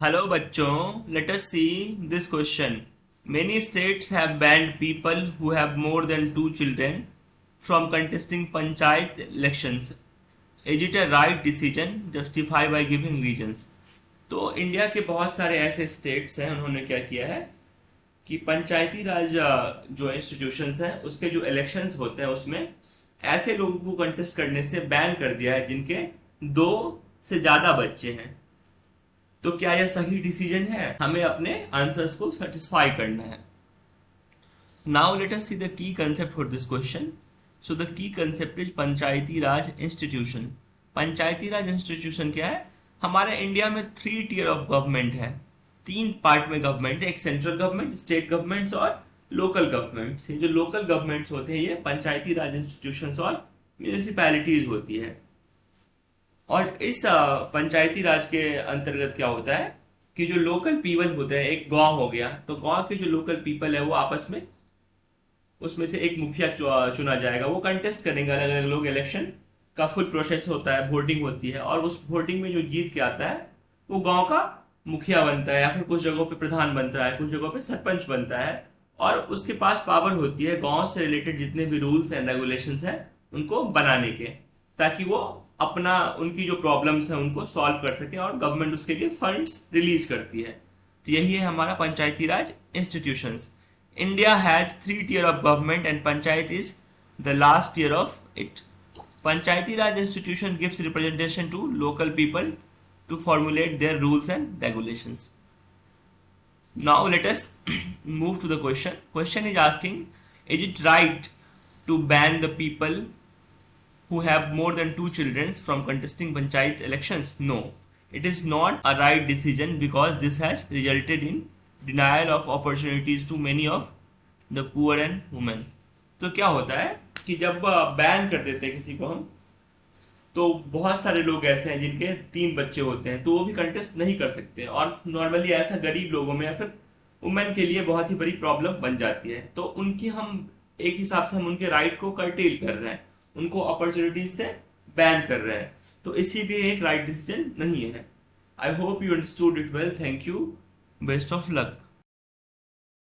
Hello बच्चों, let us see this question. Many states have banned people who have more than two children from contesting panchayat elections. Is it a right decision? Justify by giving reasons. तो India के बहुत सारे ऐसे states हैं, उन्होंने क्या किया है कि पंचायती राज जो इंस्टीट्यूशंस हैं उसके जो इलेक्शंस होते हैं उसमें ऐसे लोगों को कंटेस्ट करने से बैन कर दिया है जिनके दो से ज्यादा बच्चे हैं। तो क्या यह सही डिसीजन है? हमें अपने आंसर्स को सेटिस्फाई करना है। Now let us see the key concept for this question. So the key concept is Panchayati Raj institution. Panchayati Raj institution क्या है? हमारे इंडिया में 3 टियर ऑफ गवर्नमेंट है। 3 पार्ट में गवर्नमेंट है, एक सेंट्रल गवर्नमेंट, स्टेट गवर्नमेंट्स और लोकल गवर्नमेंट्स। जो लोकल गवर्नमेंट्स होते हैं ये पंचायती राज इंस्टीट्यूशंस और म्यूनिसिपैलिटीज होती है। और इस पंचायती राज के अंतर्गत क्या होता है कि जो लोकल पीपल होते हैं, एक गांव हो गया तो गांव के जो लोकल पीपल है वो आपस में उसमें से एक मुखिया चुना जाएगा। वो कंटेस्ट करेंगे, अलग अलग लोग, इलेक्शन का फुल प्रोसेस होता है, वोटिंग होती है और उस वोटिंग में जो जीत के आता है वो गांव का मुखिया बनता है या फिर कुछ जगहों पे प्रधान बनता है, कुछ जगहों पे सरपंच बनता है। और उसके पास पावर होती है गांव से रिलेटेड जितने भी रूल्स एंड रेगुलेशंस हैं उनको बनाने के, ताकि वो अपना उनकी जो प्रॉब्लम्स हैं उनको सॉल्व कर सके और गवर्नमेंट उसके लिए फंड्स रिलीज करती है। तो यही है हमारा Panchayati Raj institutions. India has 3 tier of government and panchayat is the last tier of it. Panchayati Raj institution gives representation to local people to formulate their rules and regulations. Now let us move to the question. Question is asking, is it right to ban the people who have more than 2 children from contesting panchayat elections? No, it is not a right decision because this has resulted in denial of opportunities to many of the poor and women. तो क्या होता है कि जब ban कर देते हैं किसी को हम, तो बहुत सारे लोग ऐसे हैं जिनके 3 बच्चे होते हैं तो वो भी कंटेस्ट नहीं कर सकते और नॉर्मली ऐसा गरीब लोगों में या फिर वुमेन के लिए बहुत ही बड़ी प्रॉब्लम बन जाती है। तो उनकी हम एक हिसाब से हम उनके राइट को कर्टेल कर रहे हैं, उनको अपॉर्चुनिटीज से बैन कर रहे हैं। तो इसीलिए एक राइट डिसीजन नहीं है। I hope you understood it well. Thank you. Best of luck.